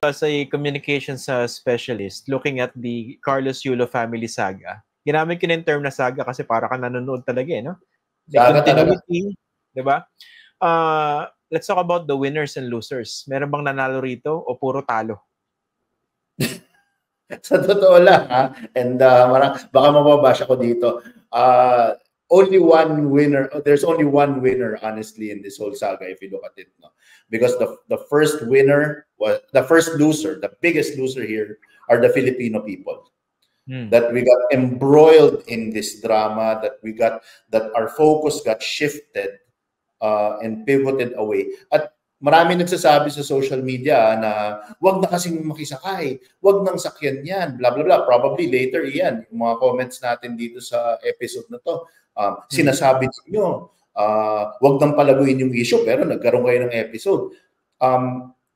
as a communications specialist looking at the Carlos Yulo family saga, ginamit ko na yung term na saga kasi para ka nanonood talaga eh, no? The Saga talaga. continuity, di ba? Let's talk about the winners and losers. Meron bang nanalo rito o puro talo? Sa totoo lang, ha? And baka mababash ako dito. Only one winner. There's only one winner, honestly, in this whole saga, if you look at it. No? Because the first winner was the first loser. The biggest loser here are the Filipino people. That we got embroiled in this drama. That our focus got shifted and pivoted away. At marami nagsasabi sa social media na wag na kasing makisakay, wag nang sakyan yan, blah, blah, blah. Probably later yan, yung mga comments natin dito sa episode na to. Sinasabi niyo, wag nang palaguin yung issue, pero nagkaroon kayo ng episode.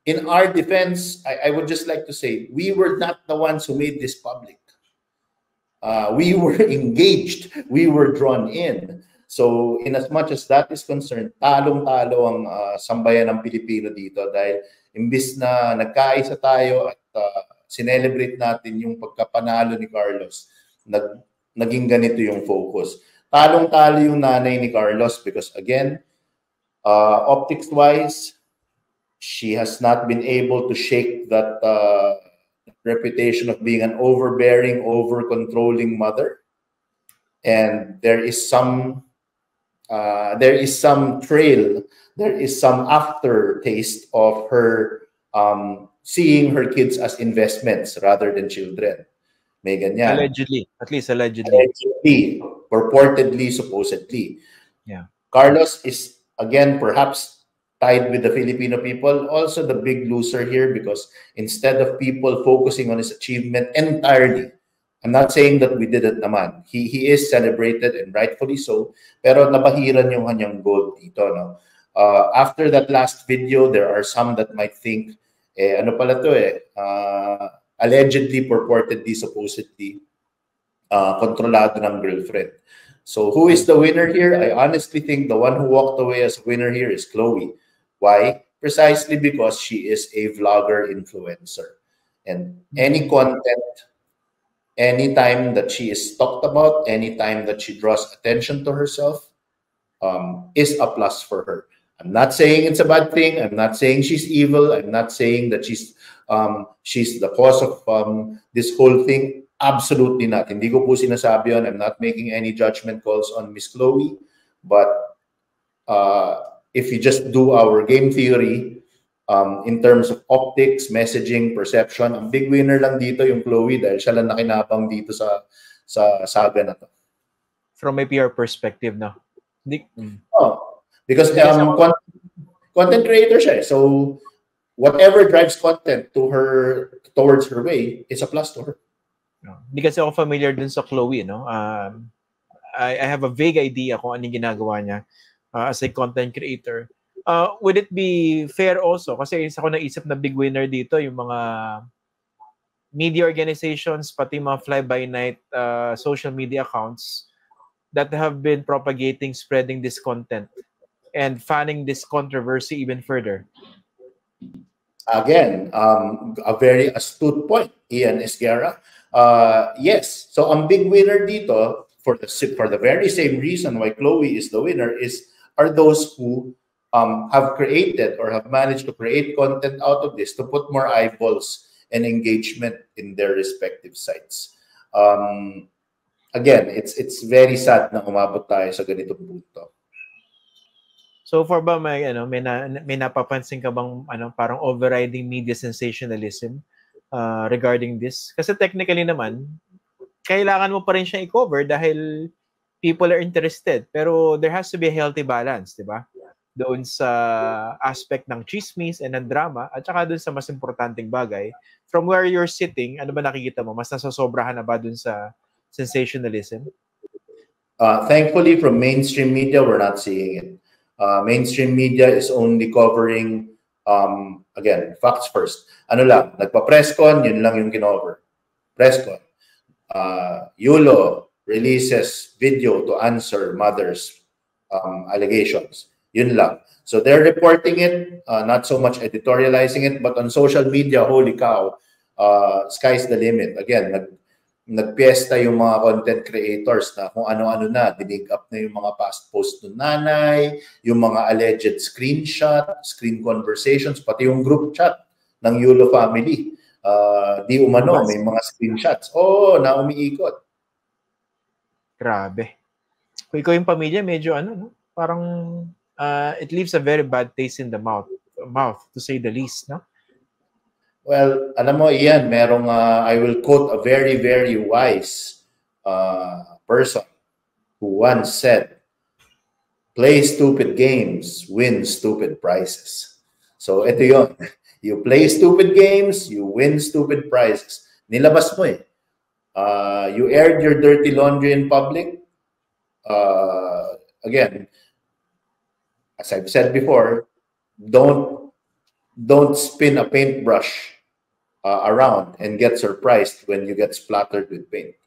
In our defense, I would just like to say, we were not the ones who made this public. We were engaged. We were drawn in. So, in as much as that is concerned, talong-talo ang sambayan ng Pilipino dito dahil imbis na nagkaisa tayo at sinelebrate natin yung pagkapanalo ni Carlos, naging ganito yung focus. Talong-talo yung nanay ni Carlos because again, optics-wise, she has not been able to shake that reputation of being an overbearing, over-controlling mother. And there is some trail, there is some aftertaste of her seeing her kids as investments rather than children. May ganyan. Allegedly, at least allegedly. Allegedly, purportedly, supposedly. Yeah. Carlos is, again, perhaps tied with the Filipino people, also the big loser here because instead of people focusing on his achievement entirely, I'm not saying that we didn't naman. He is celebrated and rightfully so. Pero nabahiran yung kanyang goal dito. No? After that last video, there are some that might think, ano pala to allegedly, purportedly, supposedly, kontrolado ng girlfriend. So who is the winner here? I honestly think the one who walked away as a winner here is Chloe. Why? Precisely because she is a vlogger influencer. And any content, anytime that she is talked about, anytime that she draws attention to herself, is a plus for her. I'm not saying it's a bad thing. I'm not saying she's evil. I'm not saying that she's the cause of this whole thing. Absolutely not. Hindi ko po sinasabi yun. I'm not making any judgment calls on Miss Chloe. But if you just do our game theory, in terms of optics, messaging, perception, ang big winner lang dito yung Chloe dahil siya lang nakinabang dito sa saga na to. From a PR perspective, no? Because content creator siya. So whatever drives content towards her way is a plus to her. Hindi kasi ako familiar dun sa Chloe, no? I have a vague idea kung anong ginagawa niya as a content creator. Would it be fair also, kasi isa ko naisip na big winner dito, yung mga media organizations, pati mga fly-by-night social media accounts that have been propagating, spreading this content and fanning this controversy even further? Again, a very astute point, Ian Esguerra. Yes, so ang big winner dito, for the very same reason why Chloe is the winner, are those who have created or have managed to create content out of this to put more eyeballs and engagement in their respective sites. Again, it's very sad na umabot tayo sa ganitong punto. So far ba may napapansin ka bang parang overriding media sensationalism regarding this? Kasi technically naman, kailangan mo pa rin siyang i-cover dahil people are interested. Pero there has to be a healthy balance, di ba? Doon sa aspect ng chismis and ng drama at saka doon sa mas importanteng bagay. From where you're sitting, ano ba nakikita mo? Mas nasasobrahan na ba doon sa sensationalism? Thankfully, from mainstream media, we're not seeing it. Mainstream media is only covering, again, facts first. Ano lang, nagpa-presscon, yun lang yung kinover. Presscon. Yulo releases video to answer mother's allegations. Yun lang. So they're reporting it, not so much editorializing it, but on social media, holy cow, sky's the limit. Again, nagpiesta yung mga content creators na kung ano-ano na, dinig up na yung mga past post ng nanay, yung mga alleged screenshot, screen conversations, pati yung group chat ng Yulo family. Di umano, may mga screenshots. Oo, na umiikot. Grabe. Kung ikaw yung pamilya, medyo ano, no? Parang it leaves a very bad taste in the mouth, to say the least, no? Well, alam mo, Ian, merong, I will quote a very, very wise person who once said, play stupid games, win stupid prizes. So, ito yun. You play stupid games, you win stupid prizes. Nilabas mo eh. You aired your dirty laundry in public. Again, as I've said before, don't spin a paintbrush around and get surprised when you get splattered with paint.